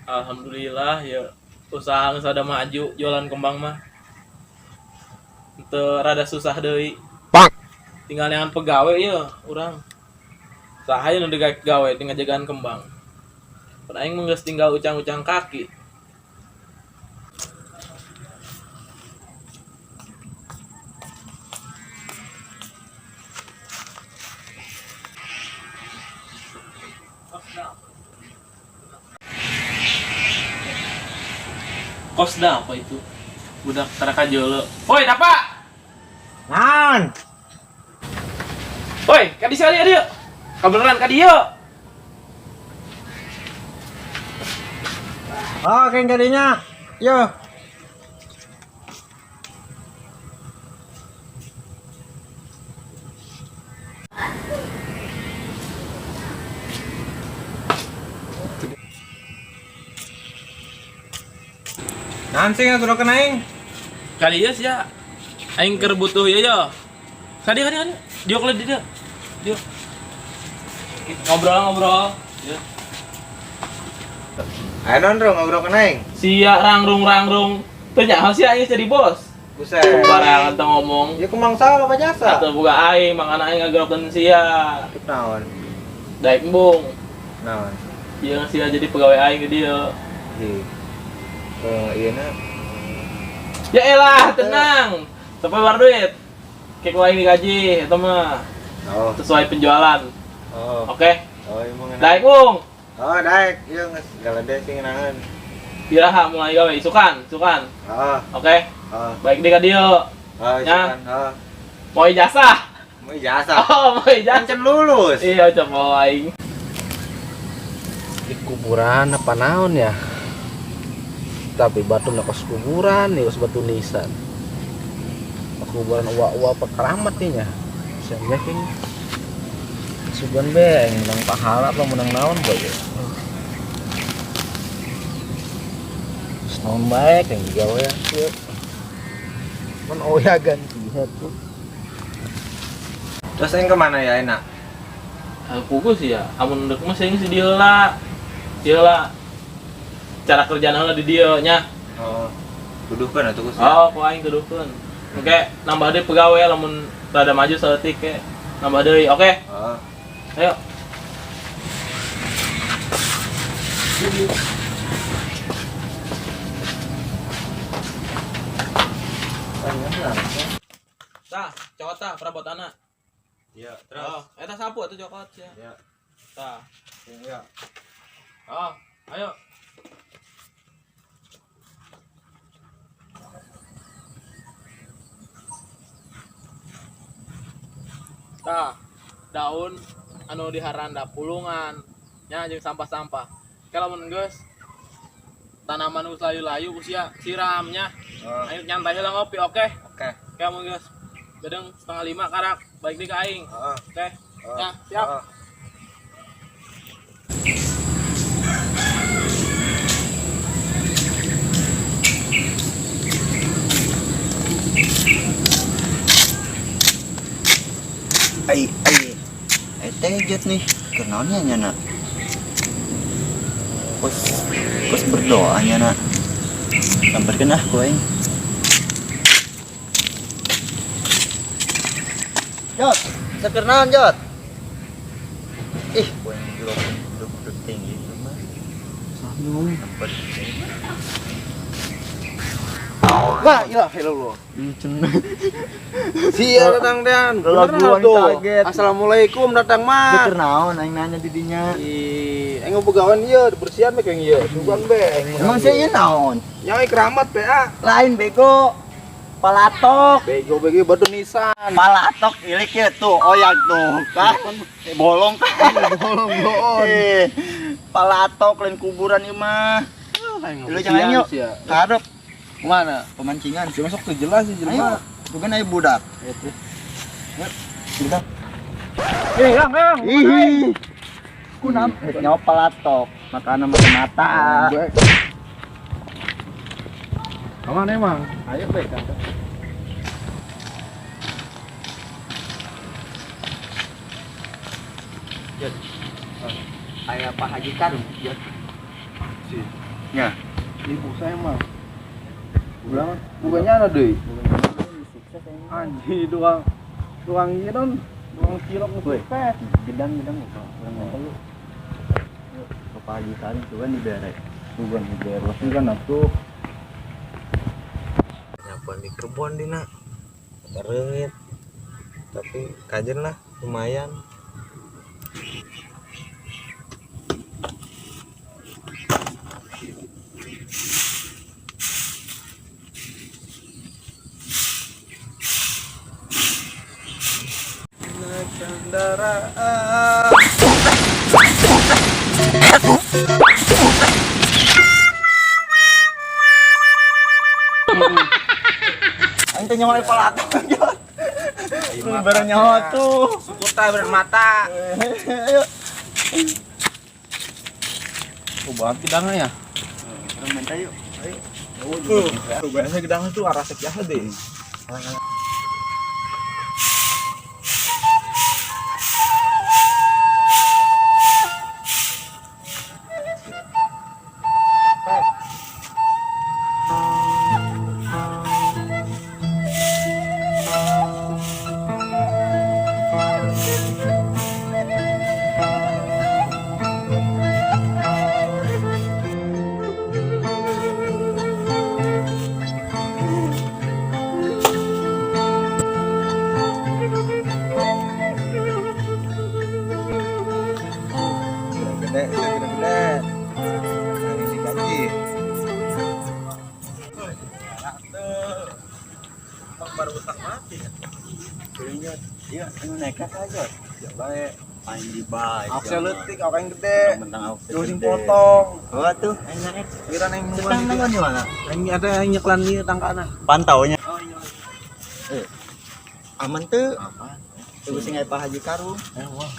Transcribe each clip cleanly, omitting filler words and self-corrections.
Alhamdulillah ya, usaha geus ada maju jualan kembang mah. Teu rada susah deui. Tinggal neangan pegawai ya urang. Saha nu digawe gawe tinggal jagaan kembang. Pan aing mah geus tinggal ucang-ucang kaki. Kosda apa itu? Budak Taraka Jolo. Woi, Dapa! Naon? Woi, ka dieu dia dieu. Kabeneran ka dieu. Oh, kayak gadinya. Yo. Nanti nggak kudu kenaing. Kali ieu sia. Aing keur butuh ieu yo. Kadi. Dia kalau dia. Dia. Ngobrol. Ya. Ayo nondrong ngobrol kenaing. Sia rangrung. Teu nyaho sia aing jadi bos. Buset. Barangan teu ngomong. Ya kumang salah apa jasa? Atuh boga aing, mangana aing ngagerokeun sia. Naon? Daek embung. Naon? Ieu sia jadi pegawai aing di dieu. Iya na. Ya elah, tenang. Sampai bar duit. Kayak ku aing digaji eta mah. Oh. Sesuai penjualan. Oh. Oke. Oh, iya mau Daek bung. Oh, daek. Iya geus galede sing ngeunangan. Biraha mulai gawe isukan. Oh. Oke. Oh. Baik di ka dieu. Oh, Ya. silakan. Oh. Mau ijazah. Mau ijazah. Oh, mau ijazah. Kan lulus. Iya, coba aing. Di kuburan apa naon ya? Tapi batu nak kos kuburan nih, kos batu nisan. Kuburan uwa pekeramat nih nya. Siang yakin. Sugan beng, menang pahala apa menang naon boy. Naon baik yang digawe ya. Mun oya ganti tuh. Terus yang kemana ya enak? Aku sih ya, amun deuk mah sing si dieu lah. Dieu lah. Cara kerjaan di dieu nya. Oh. Duduhkeun atuh Gus. Oh, ku aing kudukeun. Oke, nambah deui pegawai lamun rada maju saeutik ke. Nambah deui, oke? Oh. Ayo. Tah, cokot tah perabotanna. Iya, Oh, eta sapu atuh cokot ya. Iya. Tah. Iya. Oh, ayo. Tah, daun anu diharanda pulungan nya jeung sampah-sampah. Kalau geus tanaman geus layu-layu usia siramnya. Oh. Ayo nyantai heula ngopi, oke? Oke. Kamu geus gedeng 4:30 karak balik deui ka aing. Oh. Oke. Oh. Ya, siap. Oh. Ai tejet nih kenaonnya nyana kos berdoa nyana samperkeun ah ku aing Jot saker naon Jot ih ku aing duduk tinggi itu mah sampai Wah, ilah hello. Sia datang dan. Laguan kaget. Assalamualaikum datang mah. keur naon aing nanya di dinya Ih, aing begawan ieu bersihan mah keng ieu. Sugan be. emang sih ieu naon Nyai keramat be ah. lain bego palatok Bego batu nisan. palatok ilik ya tuh oyak tuh kan bolong kan Bolong doon. palatok lain kuburan ieu mah lu jangan yuk harap Mana? pemancingan Si masuk tuh jelas sih ayo bukan ayo budak Udah. Yang. Ih. Kunam nyawa palatok. Makanan mata-mata. Aman emang. Ayo baik. Kayak Pak Haji Karung. Ya. Ibu saya mah. Bukannya ada deh. Anjir doang iya don. Doang cilok sukses. Gedang orang lu. Pak Haji Karung tuh kan di daerah. Bukan di daerah ini kan atuh. Nyapuan di kerbon dina terengit tapi kajen lah lumayan. Kendaraan Ente nyawa palatok. Barang nyawa tuh. syukur tak bermata. Ayo. Oh, bahan gedangnya ya. Orang minta yuk. Ayo. Tuh, biasanya gedangnya tuh arah sekian deh. Gede. Hari ini gaji. Baru utang mati. Kayaknya iya, ini nekat aja. Ya baik. Main di baik. Akseletik apa yang gede. Mentang aku. Terus potong. Oh tuh, enak. Kira yang Sedang naon di mana? Yang ada yang nyeklan di tangkana. Pantaunya. Aman tuh. Aman. Tuh sing Pak Haji Karung. Wah.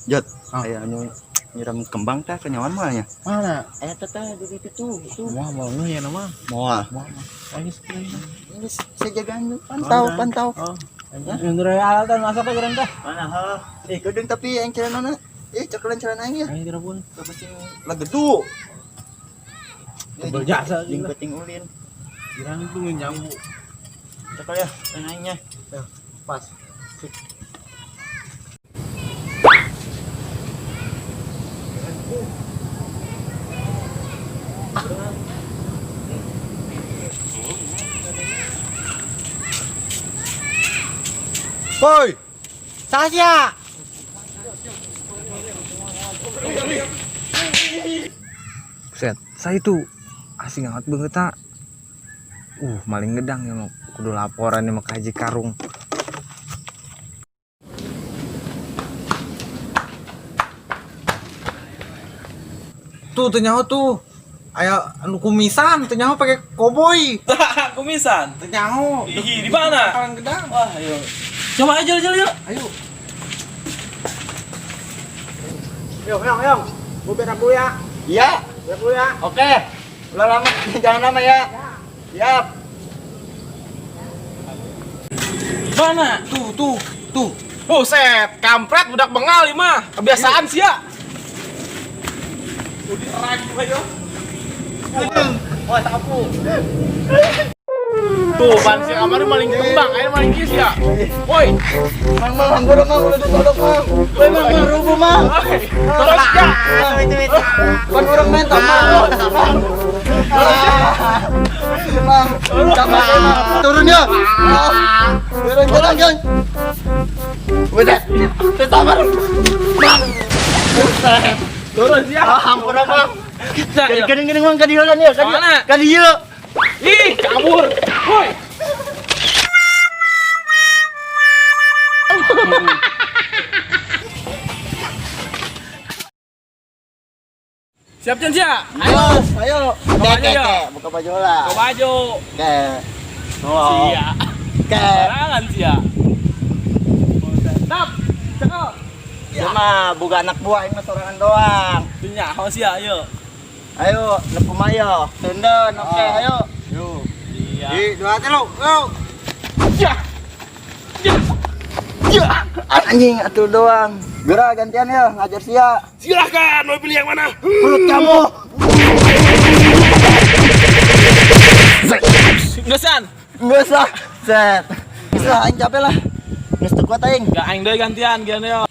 Jot, aya anu nyiram kembang teh kenyawan mah nya. Mana? Eta teh di situ itu. Wah, mau ya nama. Moal. Ini sekali. Ini sejagaan pantau. Oh. Yang raya alatan masa apa gerang teh? Mana ha? Kedeng tapi yang celanana. Celana ya. Ayo kira pun. Kepenting lagedu. Tebel jasa Jeung juga. penting ulin. Girang itu nyambu. Cekal ya, celananya. Pas. Boy. Sasya. Set, saya itu asing banget banget tak. Maling gedang ya mau kudu laporan sama Kak Haji Karung. Tuh ternyata tuh aya anu kumisan ternyata pakai koboi. Kumisan. Ternyata Ih, di mana? Maling gedang. Wah, ayo. Coba aja yuk. Ayo. Yong. Mau berak dulu ya. Iya. Berak dulu ya. Oke. Ulah lama, jangan lama ya. Siap. Mana? Tuh. Buset, kampret budak bengal ieu mah. Kebiasaan sih ya. Udah ragi ayo. Wah, sapu. Tuh, ban si kamar maling kembang, ayo maling kis ya. Woi, Mang, gua udah ditodok, Mang. Woi, Mang, rubuh, Mang. terus ya. Itu. Kan orang main Mang. Mang, turun ya. Turun, Gang. Udah, tetamar. Mang. Turun ya. Hampura, Mang. Kita ya. Gede-gede Mang kadiolan ya, Mana? Kadio. Ih, kabur. Woi. Siap Cen sia. Ayo, ayo. Buka baju, ya. Buka baju lah. Buka baju. Oke. Oh. Sia. Oke. Barangan sia. Stop. Cakep. Ya mah buka anak buah ini mah sorangan doang. Dunya, haus sia, ayo. Ayo, nepu mayo. Tenden, oke, ayo. Yuk. Iya. Di dua hati lu. Yuk. Ya. Ya. Ya, anjing atuh doang. Gerak gantian ya, ngajar sia. Silakan, mau pilih yang mana? Perut kamu. Gesan. Enggak usah. Set. Bisa aing capek lah. Geus teu kuat aing. Gak aing deui gantian, gini yo.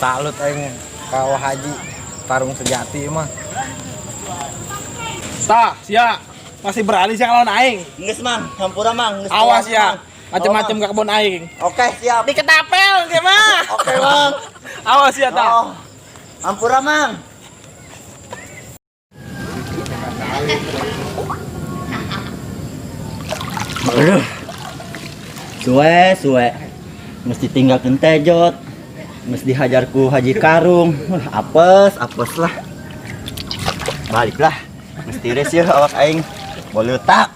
Salut aing kawah haji tarung sejati mah. Tah, sia. Masih berani sia lawan aing. Geus mang, hampura mang. Geus Awas tolong, ya. Mang. Macem-macem ke kebun aing. Oke, siap. Diketapel dia mah. Oke, Mang. Awas ya tah. Oh. Hampura mang. Aduh. Suwe. Mesti tinggalkan tejot. Mesti dihajarku Haji Karung. Apes lah. Baliklah. Mesti res ya awak aing. Boleh tak.